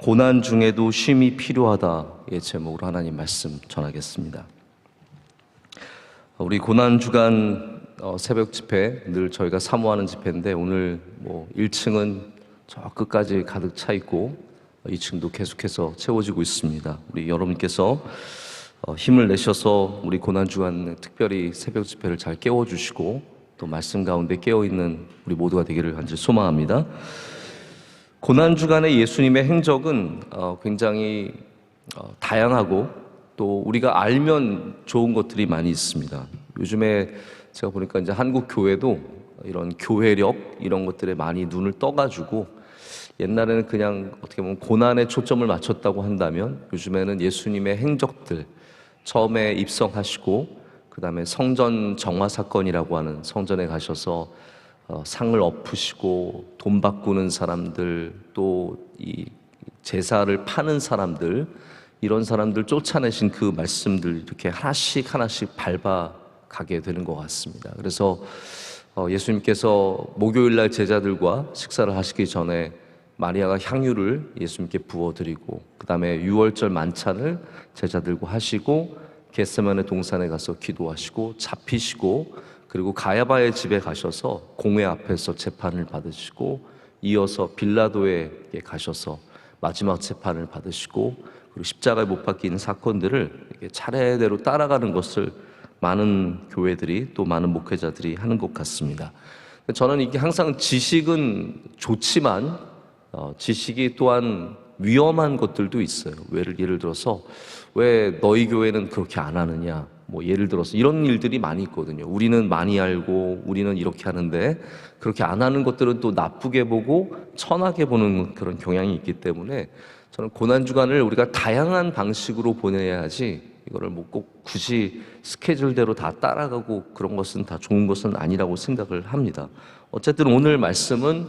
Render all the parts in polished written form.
고난 중에도 쉼이 필요하다의 제목으로 하나님 말씀 전하겠습니다. 우리 고난 주간 새벽 집회 늘 저희가 사모하는 집회인데 오늘 1층은 저 끝까지 가득 차 있고 2층도 계속해서 채워지고 있습니다. 우리 여러분께서 힘을 내셔서 우리 고난 주간 특별히 새벽 집회를 잘 깨워주시고 또 말씀 가운데 깨어있는 우리 모두가 되기를 간절히 소망합니다. 고난주간의 예수님의 행적은 굉장히 다양하고 또 우리가 알면 좋은 것들이 많이 있습니다. 요즘에 제가 보니까 이제 한국 교회도 이런 교회력 이런 것들에 많이 눈을 떠가지고 옛날에는 그냥 어떻게 보면 고난에 초점을 맞췄다고 한다면 요즘에는 예수님의 행적들, 처음에 입성하시고 그 다음에 성전 정화 사건이라고 하는 성전에 가셔서 상을 엎으시고 돈 바꾸는 사람들, 또 이 제사를 파는 사람들, 이런 사람들 쫓아내신 그 말씀들 이렇게 하나씩 밟아가게 되는 것 같습니다. 그래서 예수님께서 목요일날 제자들과 식사를 하시기 전에 마리아가 향유를 예수님께 부어드리고 그 다음에 유월절 만찬을 제자들과 하시고 겟세마네 동산에 가서 기도하시고 잡히시고 그리고 가야바의 집에 가셔서 공회 앞에서 재판을 받으시고 이어서 빌라도에게 가셔서 마지막 재판을 받으시고 그리고 십자가에 못 박히는 사건들을 이렇게 차례대로 따라가는 것을 많은 교회들이 또 많은 목회자들이 하는 것 같습니다. 저는 이게 항상 지식은 좋지만 지식이 또한 위험한 것들도 있어요. 예를 들어서 왜 너희 교회는 그렇게 안 하느냐, 예를 들어서 이런 일들이 많이 있거든요. 우리는 많이 알고 우리는 이렇게 하는데 그렇게 안 하는 것들은 또 나쁘게 보고 천하게 보는 그런 경향이 있기 때문에 저는 고난주간을 우리가 다양한 방식으로 보내야지 이거를 꼭 굳이 스케줄대로 다 따라가고 그런 것은 다 좋은 것은 아니라고 생각을 합니다. 어쨌든 오늘 말씀은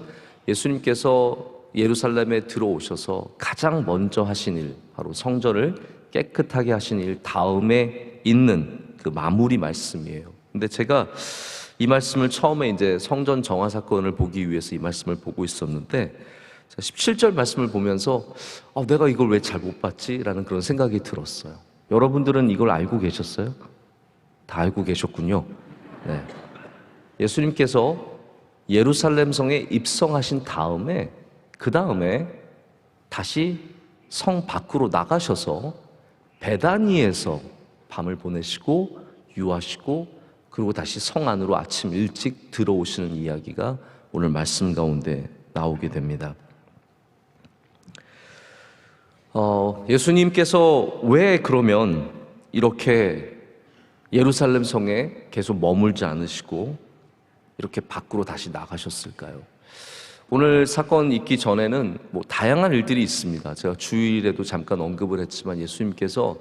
예수님께서 예루살렘에 들어오셔서 가장 먼저 하신 일, 바로 성전을 깨끗하게 하신 일 다음에 있는 그 마무리 말씀이에요. 근데 제가 이 말씀을 처음에 이제 성전 정화 사건을 보기 위해서 이 말씀을 보고 있었는데 17절 말씀을 보면서 내가 이걸 왜 잘 못 봤지? 라는 그런 생각이 들었어요. 여러분들은 이걸 알고 계셨어요? 다 알고 계셨군요. 네. 예수님께서 예루살렘 성에 입성하신 다음에 그 다음에 다시 성 밖으로 나가셔서 베다니에서 밤을 보내시고 유하시고 그리고 다시 성 안으로 아침 일찍 들어오시는 이야기가 오늘 말씀 가운데 나오게 됩니다. 예수님께서 왜 그러면 이렇게 예루살렘 성에 계속 머물지 않으시고 이렇게 밖으로 다시 나가셨을까요? 오늘 사건 있기 전에는 다양한 일들이 있습니다. 제가 주일에도 잠깐 언급을 했지만 예수님께서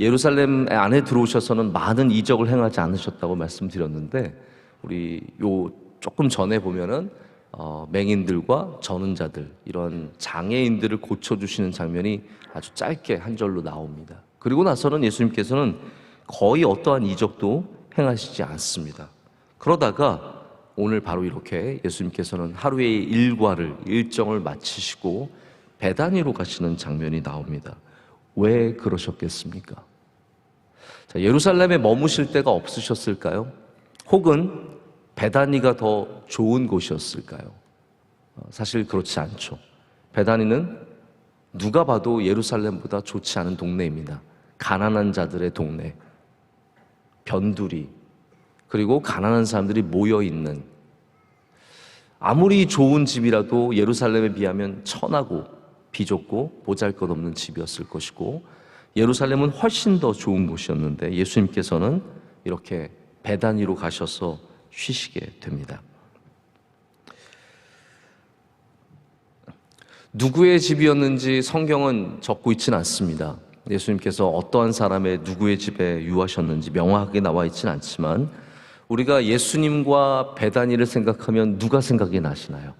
예루살렘 안에 들어오셔서는 많은 이적을 행하지 않으셨다고 말씀드렸는데 우리 조금 전에 보면은 맹인들과 전은 자들 이런 장애인들을 고쳐주시는 장면이 아주 짧게 한 절로 나옵니다. 그리고 나서는 예수님께서는 거의 어떠한 이적도 행하시지 않습니다. 그러다가 오늘 바로 이렇게 예수님께서는 하루의 일정을 마치시고 베다니로 가시는 장면이 나옵니다. 왜 그러셨겠습니까? 자, 예루살렘에 머무실 데가 없으셨을까요? 혹은 베다니가 더 좋은 곳이었을까요? 사실 그렇지 않죠. 베다니는 누가 봐도 예루살렘보다 좋지 않은 동네입니다. 가난한 자들의 동네, 변두리, 그리고 가난한 사람들이 모여있는, 아무리 좋은 집이라도 예루살렘에 비하면 천하고 비좁고 보잘것없는 집이었을 것이고 예루살렘은 훨씬 더 좋은 곳이었는데 예수님께서는 이렇게 베다니로 가셔서 쉬시게 됩니다. 누구의 집이었는지 성경은 적고 있지는 않습니다. 예수님께서 어떠한 사람의 누구의 집에 유하셨는지 명확하게 나와 있지는 않지만 우리가 예수님과 베다니를 생각하면 누가 생각이 나시나요?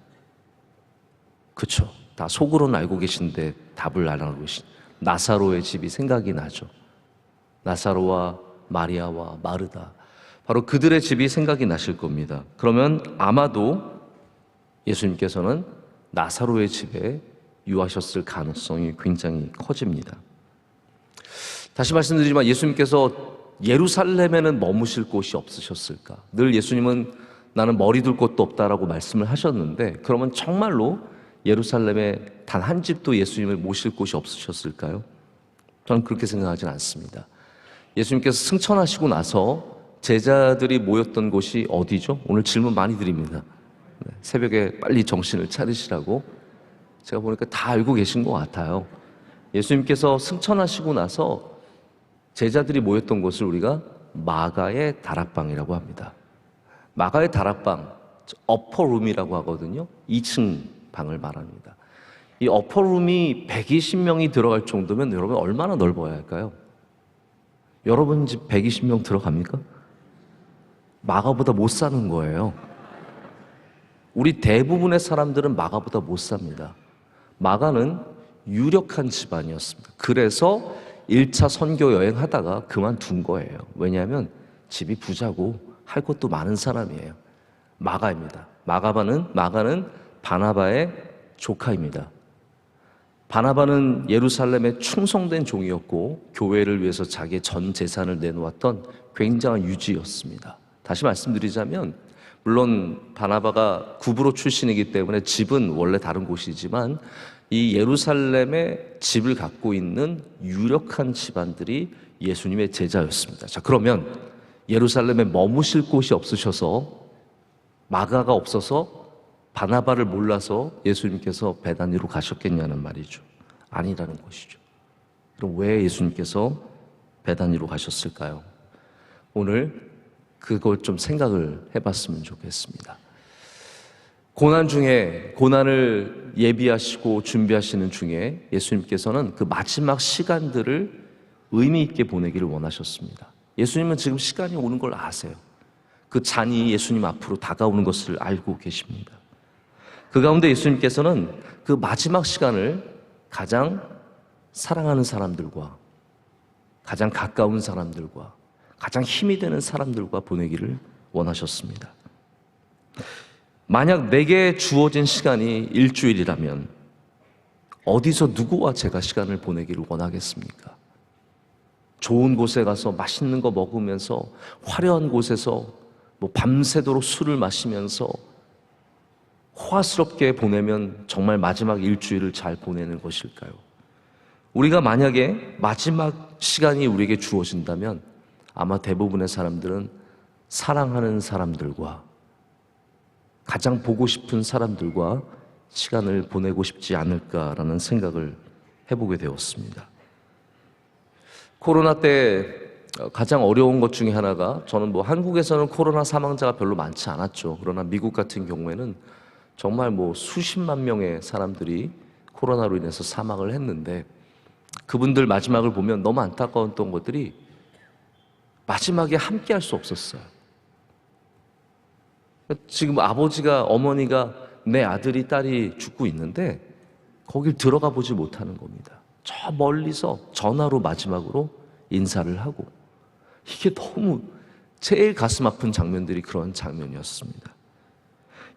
그렇죠. 다 속으로는 알고 계신데 답을 안 하고 계신 나사로의 집이 생각이 나죠. 나사로와 마리아와 마르다, 바로 그들의 집이 생각이 나실 겁니다. 그러면 아마도 예수님께서는 나사로의 집에 유하셨을 가능성이 굉장히 커집니다. 다시 말씀드리지만 예수님께서 예루살렘에는 머무실 곳이 없으셨을까? 늘 예수님은 나는 머리 둘 곳도 없다라고 말씀을 하셨는데, 그러면 정말로 예루살렘에 단 한 집도 예수님을 모실 곳이 없으셨을까요? 저는 그렇게 생각하진 않습니다. 예수님께서 승천하시고 나서 제자들이 모였던 곳이 어디죠? 오늘 질문 많이 드립니다. 새벽에 빨리 정신을 차리시라고. 제가 보니까 다 알고 계신 것 같아요. 예수님께서 승천하시고 나서 제자들이 모였던 곳을 우리가 마가의 다락방이라고 합니다. 마가의 다락방, 어퍼룸이라고 하거든요. 2층 방을 말합니다. 이 어퍼룸이 120명이 들어갈 정도면 여러분 얼마나 넓어야 할까요? 여러분 집 120명 들어갑니까? 마가보다 못 사는 거예요. 우리 대부분의 사람들은 마가보다 못 삽니다. 마가는 유력한 집안이었습니다. 그래서 1차 선교 여행하다가 그만둔 거예요. 왜냐하면 집이 부자고 할 것도 많은 사람이에요. 마가입니다. 마가는 바나바의 조카입니다. 바나바는 예루살렘에 충성된 종이었고 교회를 위해서 자기의 전 재산을 내놓았던 굉장한 유지였습니다. 다시 말씀드리자면 물론 바나바가 구브로 출신이기 때문에 집은 원래 다른 곳이지만 이 예루살렘에 집을 갖고 있는 유력한 집안들이 예수님의 제자였습니다. 자, 그러면 예루살렘에 머무실 곳이 없으셔서 마가가 없어서 바나바를 몰라서 예수님께서 베다니로 가셨겠냐는 말이죠. 아니라는 것이죠. 그럼 왜 예수님께서 베다니로 가셨을까요? 오늘 그걸 좀 생각을 해봤으면 좋겠습니다. 고난 중에, 고난을 예비하시고 준비하시는 중에 예수님께서는 그 마지막 시간들을 의미 있게 보내기를 원하셨습니다. 예수님은 지금 시간이 오는 걸 아세요. 그 잔이 예수님 앞으로 다가오는 것을 알고 계십니다. 그 가운데 예수님께서는 그 마지막 시간을 가장 사랑하는 사람들과 가장 가까운 사람들과 가장 힘이 되는 사람들과 보내기를 원하셨습니다. 만약 내게 주어진 시간이 일주일이라면 어디서 누구와 제가 시간을 보내기를 원하겠습니까? 좋은 곳에 가서 맛있는 거 먹으면서 화려한 곳에서 밤새도록 술을 마시면서 호화스럽게 보내면 정말 마지막 일주일을 잘 보내는 것일까요? 우리가 만약에 마지막 시간이 우리에게 주어진다면 아마 대부분의 사람들은 사랑하는 사람들과 가장 보고 싶은 사람들과 시간을 보내고 싶지 않을까라는 생각을 해보게 되었습니다. 코로나 때 가장 어려운 것 중에 하나가, 저는 한국에서는 코로나 사망자가 별로 많지 않았죠. 그러나 미국 같은 경우에는 정말 수십만 명의 사람들이 코로나로 인해서 사망을 했는데, 그분들 마지막을 보면 너무 안타까웠던 것들이 마지막에 함께 할 수 없었어요. 지금 아버지가, 어머니가 내 아들이, 딸이 죽고 있는데 거길 들어가 보지 못하는 겁니다. 저 멀리서 전화로 마지막으로 인사를 하고, 이게 너무 제일 가슴 아픈 장면들이 그런 장면이었습니다.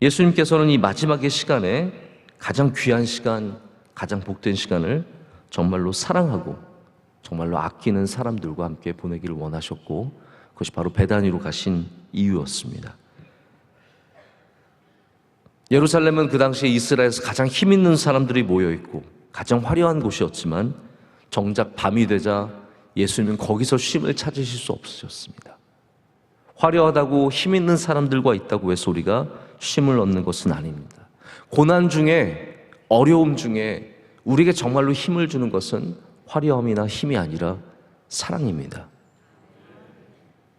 예수님께서는 이 마지막의 시간에 가장 귀한 시간, 가장 복된 시간을 정말로 사랑하고 정말로 아끼는 사람들과 함께 보내기를 원하셨고, 그것이 바로 베다니로 가신 이유였습니다. 예루살렘은 그 당시에 이스라엘에서 가장 힘 있는 사람들이 모여있고 가장 화려한 곳이었지만 정작 밤이 되자 예수님은 거기서 쉼을 찾으실 수 없으셨습니다. 화려하다고 힘 있는 사람들과 있다고 해서 우리가 쉼을 얻는 것은 아닙니다. 고난 중에, 어려움 중에 우리에게 정말로 힘을 주는 것은 화려함이나 힘이 아니라 사랑입니다.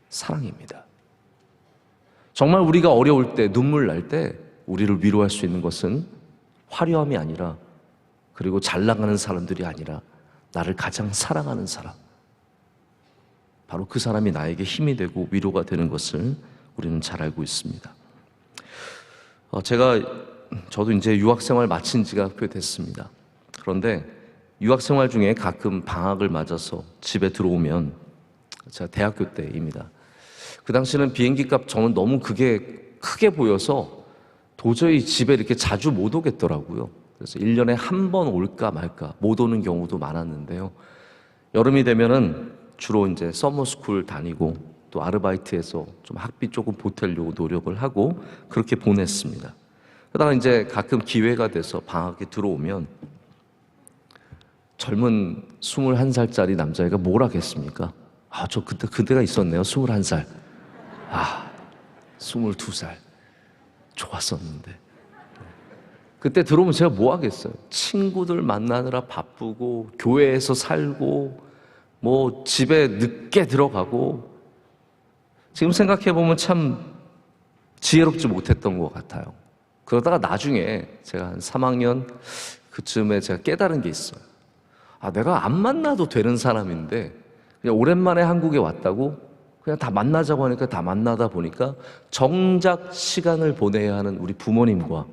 사랑입니다. 정말 우리가 어려울 때, 눈물 날 때 우리를 위로할 수 있는 것은 화려함이 아니라, 그리고 잘 나가는 사람들이 아니라 나를 가장 사랑하는 사람, 바로 그 사람이 나에게 힘이 되고 위로가 되는 것을 우리는 잘 알고 있습니다. 저도 이제 유학생활 마친 지가 꽤 됐습니다. 그런데 유학생활 중에 가끔 방학을 맞아서 집에 들어오면, 제가 대학교 때입니다. 그 당시에는 비행기 값, 저는 너무 그게 크게 보여서 도저히 집에 이렇게 자주 못 오겠더라고요. 그래서 1년에 한 번 올까 말까 못 오는 경우도 많았는데요. 여름이 되면은 주로 이제 서머스쿨 다니고 또 아르바이트해서 좀 학비 조금 보태려고 노력을 하고 그렇게 보냈습니다. 그러다가 이제 가끔 기회가 돼서 방학에 들어오면 젊은 21살짜리 남자애가 뭘 하겠습니까? 아, 저 그때가 있었네요. 21살. 아, 22살. 좋았었는데. 그때 들어오면 제가 뭐 하겠어요? 친구들 만나느라 바쁘고, 교회에서 살고, 뭐, 집에 늦게 들어가고, 지금 생각해보면 참 지혜롭지 못했던 것 같아요. 그러다가 나중에 제가 한 3학년 그쯤에 제가 깨달은 게 있어요. 아, 내가 안 만나도 되는 사람인데, 그냥 오랜만에 한국에 왔다고 그냥 다 만나자고 하니까 다 만나다 보니까 정작 시간을 보내야 하는 우리 부모님과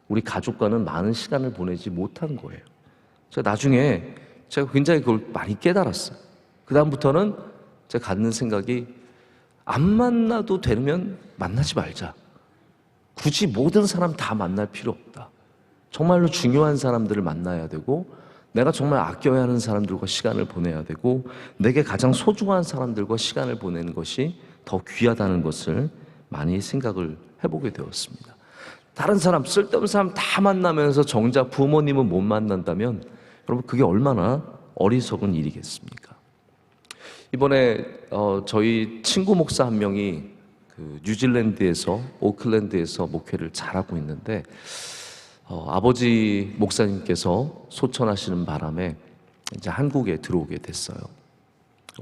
우리 가족과는 많은 시간을 보내지 못한 거예요. 제가 나중에 제가 굉장히 그걸 많이 깨달았어요. 그다음부터는 제가 갖는 생각이 안 만나도 되면 만나지 말자. 굳이 모든 사람 다 만날 필요 없다. 정말로 중요한 사람들을 만나야 되고 내가 정말 아껴야 하는 사람들과 시간을 보내야 되고 내게 가장 소중한 사람들과 시간을 보내는 것이 더 귀하다는 것을 많이 생각을 해보게 되었습니다. 다른 사람, 쓸데없는 사람 다 만나면서 정작 부모님은 못 만난다면 여러분 그게 얼마나 어리석은 일이겠습니까? 이번에 저희 친구 목사 한 명이 그 뉴질랜드에서 오클랜드에서 목회를 잘하고 있는데 아버지 목사님께서 소천하시는 바람에 이제 한국에 들어오게 됐어요.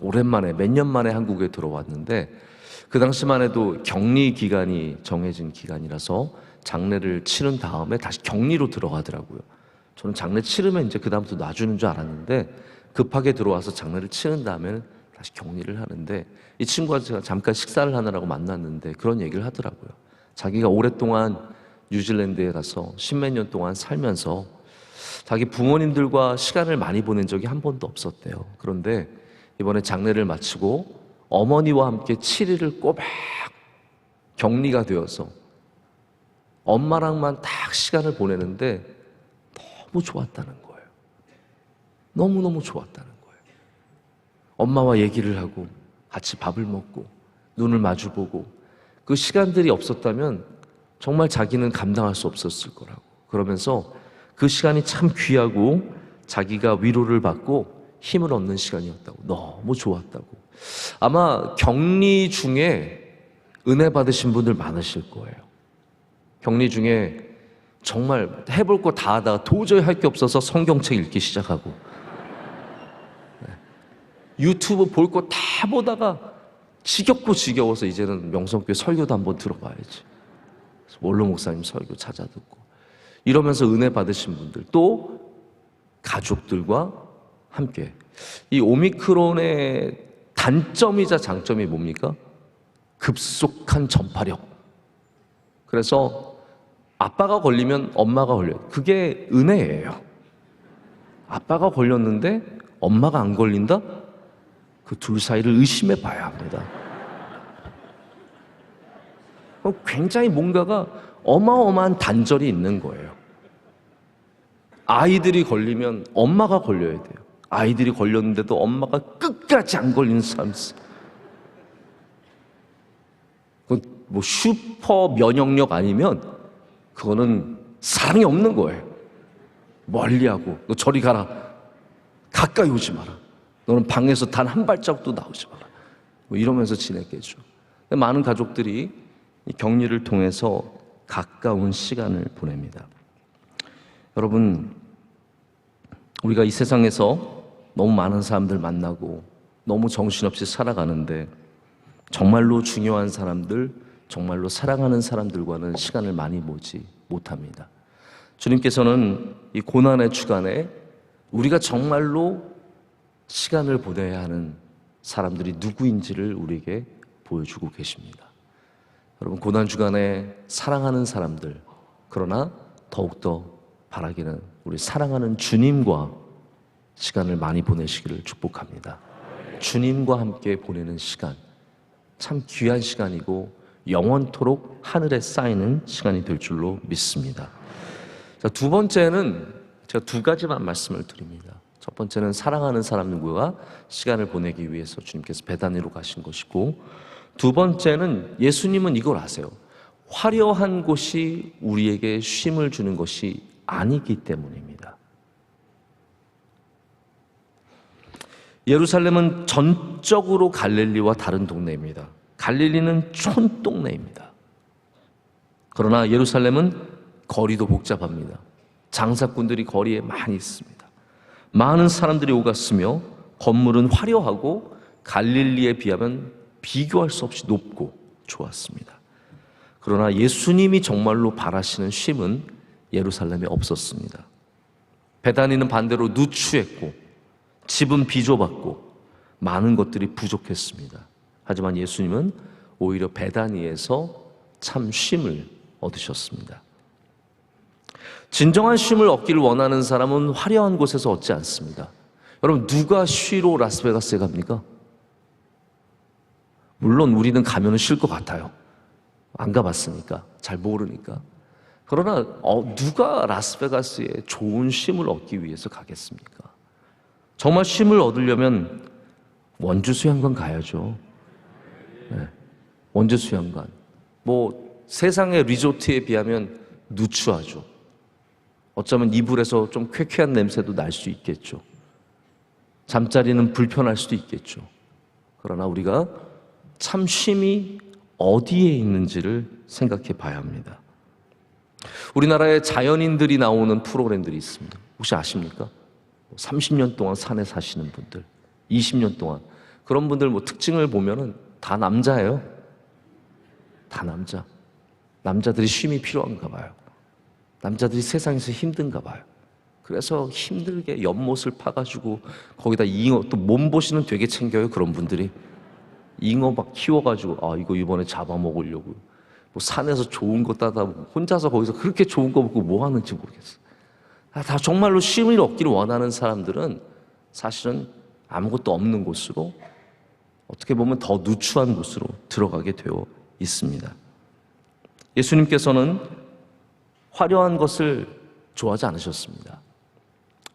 오랜만에 몇 년 만에 한국에 들어왔는데 그 당시만 해도 격리 기간이 정해진 기간이라서 장례를 치른 다음에 다시 격리로 들어가더라고요. 저는 장례 치르면 이제 그다음부터 놔주는 줄 알았는데 급하게 들어와서 장례를 치른 다음에는 다시 격리를 하는데 이 친구가 제가 잠깐 식사를 하느라고 만났는데 그런 얘기를 하더라고요. 자기가 오랫동안 뉴질랜드에 가서 십몇 년 동안 살면서 자기 부모님들과 시간을 많이 보낸 적이 한 번도 없었대요. 그런데 이번에 장례를 마치고 어머니와 함께 7일을 꼬박 격리가 되어서 엄마랑만 딱 시간을 보내는데 너무 좋았다는 거예요. 너무너무 좋았다는 거예요. 엄마와 얘기를 하고 같이 밥을 먹고 눈을 마주보고 그 시간들이 없었다면 정말 자기는 감당할 수 없었을 거라고. 그러면서 그 시간이 참 귀하고 자기가 위로를 받고 힘을 얻는 시간이었다고. 너무 좋았다고. 아마 격리 중에 은혜 받으신 분들 많으실 거예요. 격리 중에 정말 해볼 거 다 하다가 도저히 할 게 없어서 성경책 읽기 시작하고 유튜브 볼 거 다 보다가 지겹고 지겨워서 이제는 명성교회 설교도 한번 들어봐야지. 원로 목사님 설교 찾아 듣고 이러면서 은혜 받으신 분들 또 가족들과 함께 이 오미크론의 단점이자 장점이 뭡니까? 급속한 전파력. 그래서 아빠가 걸리면 엄마가 걸려요. 그게 은혜예요. 아빠가 걸렸는데 엄마가 안 걸린다? 그 둘 사이를 의심해 봐야 합니다. 굉장히 뭔가가 어마어마한 단절이 있는 거예요. 아이들이 걸리면 엄마가 걸려야 돼요. 아이들이 걸렸는데도 엄마가 끝까지 안 걸리는 사람 있어요. 뭐 슈퍼 면역력 아니면 그거는 사랑이 없는 거예요. 멀리하고 너 저리 가라. 가까이 오지 마라. 너는 방에서 단 한 발자국도 나오지 마라. 뭐 이러면서 지냈겠죠. 많은 가족들이 이 격리를 통해서 가까운 시간을 보냅니다. 여러분, 우리가 이 세상에서 너무 많은 사람들 만나고 너무 정신없이 살아가는데 정말로 중요한 사람들, 정말로 사랑하는 사람들과는 시간을 많이 보지 못합니다. 주님께서는 이 고난의 주간에 우리가 정말로 시간을 보내야 하는 사람들이 누구인지를 우리에게 보여주고 계십니다. 여러분, 고난 주간에 사랑하는 사람들, 그러나 더욱더 바라기는 우리 사랑하는 주님과 시간을 많이 보내시기를 축복합니다. 주님과 함께 보내는 시간, 참 귀한 시간이고 영원토록 하늘에 쌓이는 시간이 될 줄로 믿습니다. 자, 두 번째는 제가 두 가지만 말씀을 드립니다. 첫 번째는 사랑하는 사람 누구와 시간을 보내기 위해서 주님께서 베다니로 가신 것이고, 두 번째는 예수님은 이걸 아세요. 화려한 곳이 우리에게 쉼을 주는 것이 아니기 때문입니다. 예루살렘은 전적으로 갈릴리와 다른 동네입니다. 갈릴리는 촌동네입니다. 그러나 예루살렘은 거리도 복잡합니다. 장사꾼들이 거리에 많이 있습니다. 많은 사람들이 오갔으며 건물은 화려하고 갈릴리에 비하면 비교할 수 없이 높고 좋았습니다. 그러나 예수님이 정말로 바라시는 쉼은 예루살렘에 없었습니다. 베다니는 반대로 누추했고 집은 비좁았고 많은 것들이 부족했습니다. 하지만 예수님은 오히려 베다니에서 참 쉼을 얻으셨습니다. 진정한 쉼을 얻기를 원하는 사람은 화려한 곳에서 얻지 않습니다. 여러분, 누가 쉬러 라스베가스에 갑니까? 물론 우리는 가면 쉴 것 같아요. 안 가봤으니까, 잘 모르니까. 그러나 누가 라스베가스에 좋은 쉼을 얻기 위해서 가겠습니까? 정말 쉼을 얻으려면 원주 수영관 가야죠. 네. 원주 수영관. 세상의 리조트에 비하면 누추하죠. 어쩌면 이불에서 좀 쾌쾌한 냄새도 날 수 있겠죠. 잠자리는 불편할 수도 있겠죠. 그러나 우리가 참 쉼이 어디에 있는지를 생각해 봐야 합니다. 우리나라에 자연인들이 나오는 프로그램들이 있습니다. 혹시 아십니까? 30년 동안 산에 사시는 분들, 20년 동안. 그런 분들 특징을 보면은 다 남자예요. 다 남자. 남자들이 쉼이 필요한가 봐요. 남자들이 세상에서 힘든가 봐요. 그래서 힘들게 연못을 파가지고 거기다 잉어, 또 몸보신은 되게 챙겨요. 그런 분들이 잉어 막 키워가지고 이거 이번에 잡아먹으려고 산에서 좋은 거 따다 혼자서 거기서 그렇게 좋은 거 먹고 뭐 하는지 모르겠어요. 다 정말로 쉼을 얻기를 원하는 사람들은 사실은 아무것도 없는 곳으로, 어떻게 보면 더 누추한 곳으로 들어가게 되어 있습니다. 예수님께서는 화려한 것을 좋아하지 않으셨습니다.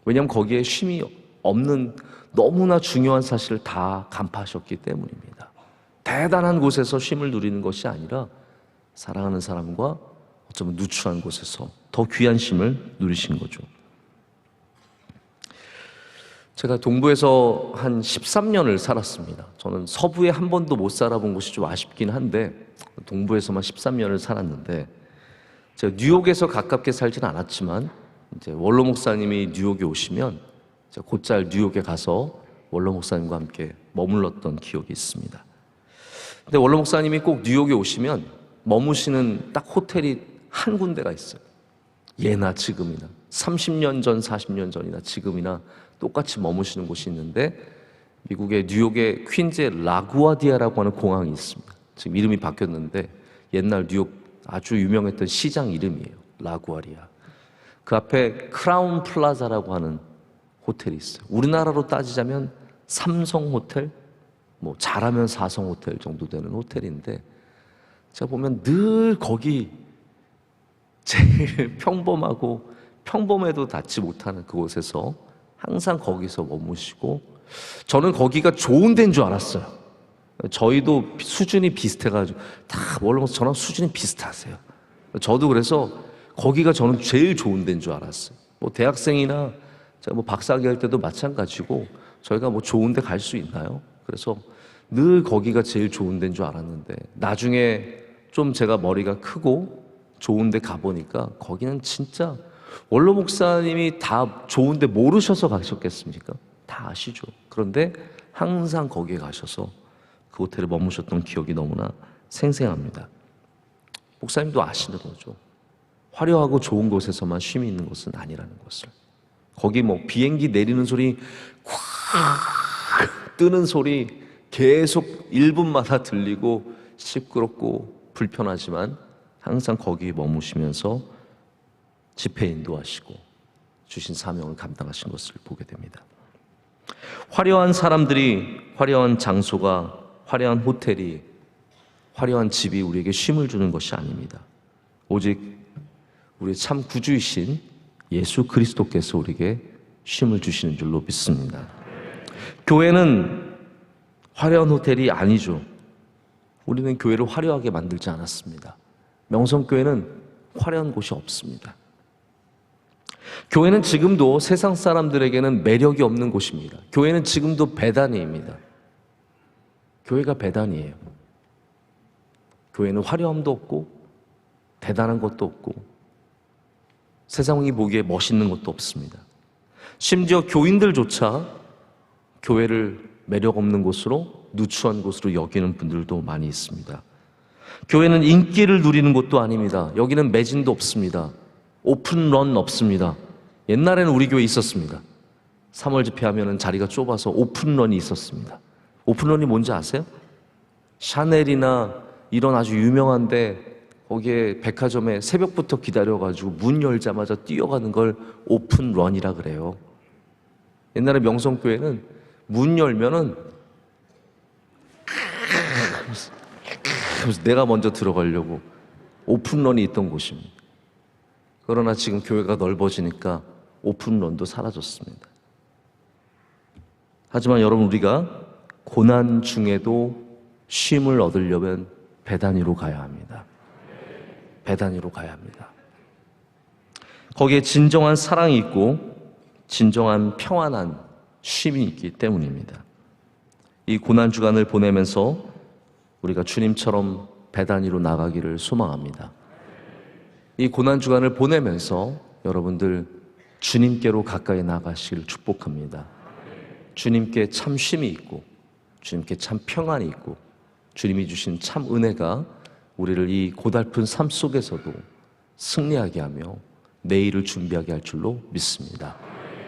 왜냐하면 거기에 쉼이 없는 너무나 중요한 사실을 다 간파하셨기 때문입니다. 대단한 곳에서 쉼을 누리는 것이 아니라 사랑하는 사람과 어쩌면 누추한 곳에서 더 귀한 쉼을 누리신 거죠. 제가 동부에서 한 13년을 살았습니다. 저는 서부에 한 번도 못 살아본 곳이 좀 아쉽긴 한데 동부에서만 13년을 살았는데, 제가 뉴욕에서 가깝게 살지는 않았지만 이제 원로 목사님이 뉴욕에 오시면 제가 곧잘 뉴욕에 가서 원로 목사님과 함께 머물렀던 기억이 있습니다. 근데 원로 목사님이 꼭 뉴욕에 오시면 머무시는 딱 호텔이 한 군데가 있어요. 예나 지금이나 30년 전, 40년 전이나 지금이나 똑같이 머무시는 곳이 있는데, 미국의 뉴욕의 퀸즈의 라구아디아라고 하는 공항이 있습니다. 지금 이름이 바뀌었는데 옛날 뉴욕 아주 유명했던 시장 이름이에요. 라구아리아. 그 앞에 크라운 플라자라고 하는 호텔이 있어요. 우리나라로 따지자면 삼성 호텔, 잘하면 4성 호텔 정도 되는 호텔인데, 제가 보면 늘 거기 제일 평범하고 평범해도 닿지 못하는 그곳에서 항상 거기서 머무시고, 저는 거기가 좋은 데인 줄 알았어요. 저희도 수준이 비슷해가지고 다 원래 저랑 수준이 비슷하세요. 저도 그래서 거기가 저는 제일 좋은 데인 줄 알았어요. 대학생이나 제가 박사학위 할 때도 마찬가지고 저희가 좋은 데 갈 수 있나요? 그래서 늘 거기가 제일 좋은 데인 줄 알았는데, 나중에 좀 제가 머리가 크고 좋은 데 가보니까 거기는 진짜 원로 목사님이 다 좋은 데 모르셔서 가셨겠습니까? 다 아시죠. 그런데 항상 거기에 가셔서 그 호텔에 머무셨던 기억이 너무나 생생합니다. 목사님도 아시는 거죠. 화려하고 좋은 곳에서만 쉼이 있는 것은 아니라는 것을. 거기 비행기 내리는 소리, 콱 뜨는 소리 계속 1분마다 들리고 시끄럽고 불편하지만 항상 거기에 머무시면서 집회 인도하시고 주신 사명을 감당하신 것을 보게 됩니다. 화려한 사람들이, 화려한 장소가, 화려한 호텔이, 화려한 집이 우리에게 쉼을 주는 것이 아닙니다. 오직 우리 참 구주이신 예수 그리스도께서 우리에게 쉼을 주시는 줄로 믿습니다. 교회는 화려한 호텔이 아니죠. 우리는 교회를 화려하게 만들지 않았습니다. 명성교회는 화려한 곳이 없습니다. 교회는 지금도 세상 사람들에게는 매력이 없는 곳입니다. 교회는 지금도 배단위입니다. 교회가 배단이에요. 교회는 화려함도 없고 대단한 것도 없고 세상이 보기에 멋있는 것도 없습니다. 심지어 교인들조차 교회를 매력 없는 곳으로, 누추한 곳으로 여기는 분들도 많이 있습니다. 교회는 인기를 누리는 곳도 아닙니다. 여기는 매진도 없습니다. 오픈런 없습니다. 옛날에는 우리 교회 있었습니다. 3월 집회하면 자리가 좁아서 오픈런이 있었습니다. 오픈런이 뭔지 아세요? 샤넬이나 이런 아주 유명한데 거기에 백화점에 새벽부터 기다려가지고 문 열자마자 뛰어가는 걸 오픈런이라 그래요. 옛날에 명성교회는 문 열면은 내가 먼저 들어가려고 오픈런이 있던 곳입니다. 그러나 지금 교회가 넓어지니까 오픈런도 사라졌습니다. 하지만 여러분, 우리가 고난 중에도 쉼을 얻으려면 베다니로 가야 합니다. 베다니로 가야 합니다. 거기에 진정한 사랑이 있고 진정한 평안한 쉼이 있기 때문입니다. 이 고난 주간을 보내면서 우리가 주님처럼 베다니로 나가기를 소망합니다. 이 고난 주간을 보내면서 여러분들 주님께로 가까이 나가시기를 축복합니다. 주님께 참 쉼이 있고 주님께 참 평안이 있고 주님이 주신 참 은혜가 우리를 이 고달픈 삶 속에서도 승리하게 하며 내일을 준비하게 할 줄로 믿습니다.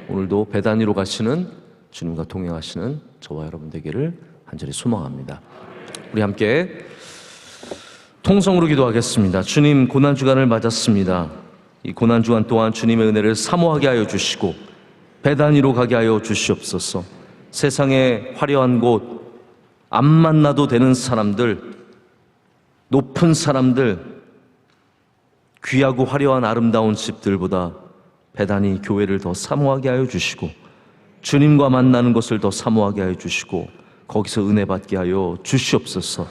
오늘도 베다니로 가시는 주님과 동행하시는 저와 여러분 되기를 간절히 소망합니다. 우리 함께 통성으로 기도하겠습니다. 주님, 고난주간을 맞았습니다. 이 고난주간 동안 주님의 은혜를 사모하게 하여 주시고 베다니로 가게 하여 주시옵소서. 세상의 화려한 곳, 안 만나도 되는 사람들, 높은 사람들, 귀하고 화려한 아름다운 집들보다 베다니 교회를 더 사모하게 하여 주시고 주님과 만나는 것을 더 사모하게 하여 주시고 거기서 은혜 받게 하여 주시옵소서.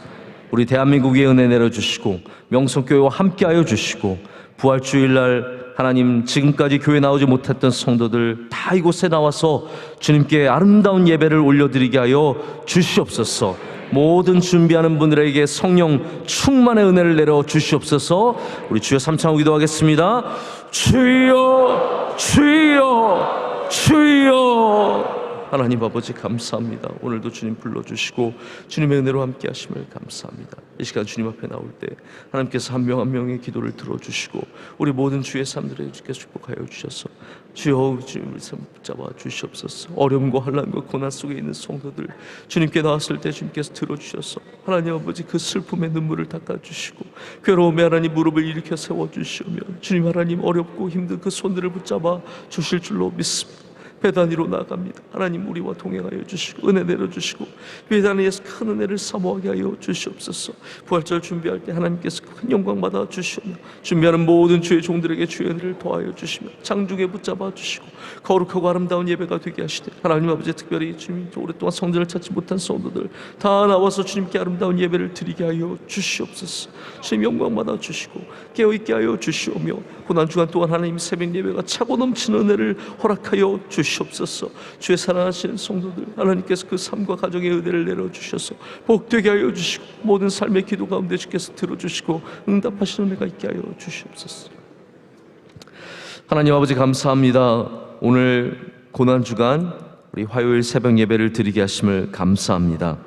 우리 대한민국에 은혜 내려주시고 명성교회와 함께 하여 주시고 부활주일날 하나님 지금까지 교회 나오지 못했던 성도들 다 이곳에 나와서 주님께 아름다운 예배를 올려드리게 하여 주시옵소서. 모든 준비하는 분들에게 성령 충만의 은혜를 내려 주시옵소서. 우리 주여 삼창하고 기도하겠습니다. 주여 주여 주여. 하나님 아버지 감사합니다. 오늘도 주님 불러주시고 주님의 은혜로 함께 하심을 감사합니다. 이 시간 주님 앞에 나올 때 하나님께서 한 명 한 명의 기도를 들어주시고 우리 모든 주의 삶들에게 주께서 축복하여 주셔서 주여 주님을 붙잡아 주시옵소서. 어려움과 환난과 고난 속에 있는 성도들 주님께 나왔을 때 주님께서 들어주셔서 하나님 아버지 그 슬픔의 눈물을 닦아주시고 괴로움에 하나님 무릎을 일으켜 세워주시며 주님 하나님 어렵고 힘든 그 손들을 붙잡아 주실 줄로 믿습니다. 베다니로 나갑니다. 하나님 우리와 동행하여 주시고 은혜 내려주시고 베다니에서 큰 은혜를 사모하게 하여 주시옵소서. 부활절 준비할 때 하나님께서 큰 영광 받아 주시며 준비하는 모든 주의 종들에게 주의 은혜를 더하여 주시며 장중에 붙잡아 주시고 거룩하고 아름다운 예배가 되게 하시되 하나님 아버지 특별히 주님 오랫동안 성전을 찾지 못한 성도들 다 나와서 주님께 아름다운 예배를 드리게 하여 주시옵소서. 주님 영광 받아 주시고 깨어있게 하여 주시오며 고난주간 동안 하나님 새벽 예배가 차고 넘치는 은혜를 허락하여 주시옵소서. 주의 사랑하시는 성도들 하나님께서 그 삶과 가정의 은혜를 내려주셔서 복되게 하여 주시고 모든 삶의 기도 가운데 주께서 들어주시고 응답하시는 은혜가 있게 하여 주시옵소서. 하나님 아버지 감사합니다. 오늘 고난주간 우리 화요일 새벽 예배를 드리게 하심을 감사합니다.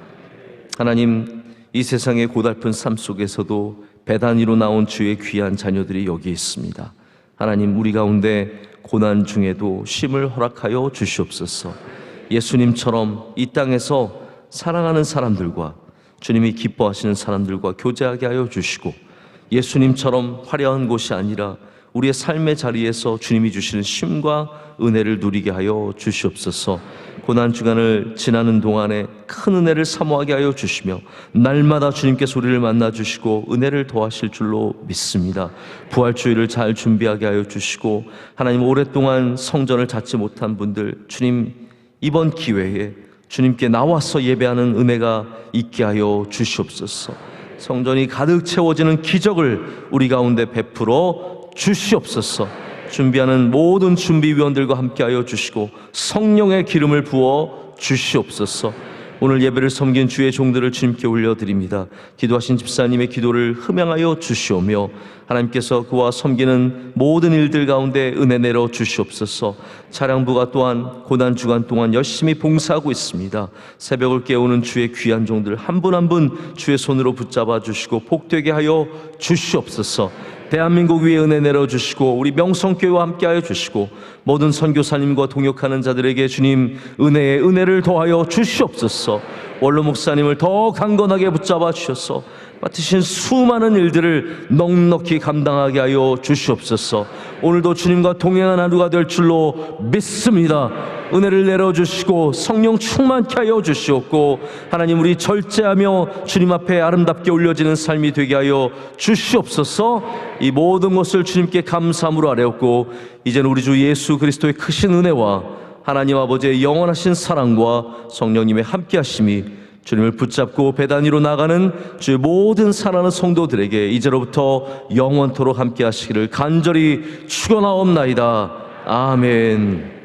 하나님 이 세상의 고달픈 삶 속에서도 베다니로 나온 주의 귀한 자녀들이 여기 있습니다. 하나님 우리 가운데 고난 중에도 쉼을 허락하여 주시옵소서. 예수님처럼 이 땅에서 사랑하는 사람들과 주님이 기뻐하시는 사람들과 교제하게 하여 주시고 예수님처럼 화려한 곳이 아니라 우리의 삶의 자리에서 주님이 주시는 쉼과 은혜를 누리게 하여 주시옵소서. 고난 주간을 지나는 동안에 큰 은혜를 사모하게 하여 주시며 날마다 주님께서 우리를 만나 주시고 은혜를 더하실 줄로 믿습니다. 부활주일을 잘 준비하게 하여 주시고, 하나님 오랫동안 성전을 찾지 못한 분들, 주님 이번 기회에 주님께 나와서 예배하는 은혜가 있게 하여 주시옵소서. 성전이 가득 채워지는 기적을 우리 가운데 베풀어 주시옵소서. 준비하는 모든 준비위원들과 함께하여 주시고 성령의 기름을 부어 주시옵소서. 오늘 예배를 섬긴 주의 종들을 주님께 올려드립니다. 기도하신 집사님의 기도를 흠양하여 주시오며 하나님께서 그와 섬기는 모든 일들 가운데 은혜 내려 주시옵소서. 차량부가 또한 고난주간 동안 열심히 봉사하고 있습니다. 새벽을 깨우는 주의 귀한 종들 한 분 한 분 주의 손으로 붙잡아 주시고 복되게 하여 주시옵소서. 대한민국 위에 은혜 내려주시고 우리 명성교회와 함께하여 주시고 모든 선교사님과 동역하는 자들에게 주님 은혜의 은혜를 더하여 주시옵소서. 원로 목사님을 더 강건하게 붙잡아 주셔서 맡으신 수많은 일들을 넉넉히 감당하게 하여 주시옵소서. 오늘도 주님과 동행한 하루가 될 줄로 믿습니다. 은혜를 내려주시고 성령 충만케 하여 주시옵고, 하나님 우리 절제하며 주님 앞에 아름답게 올려지는 삶이 되게 하여 주시옵소서. 이 모든 것을 주님께 감사함으로 아뢰었고, 이제는 우리 주 예수 그리스도의 크신 은혜와 하나님 아버지의 영원하신 사랑과 성령님의 함께하심이 주님을 붙잡고 배단위로 나가는 주의 모든 사랑하는 성도들에게 이제로부터 영원토록 함께 하시기를 간절히 축원하옵나이다. 아멘.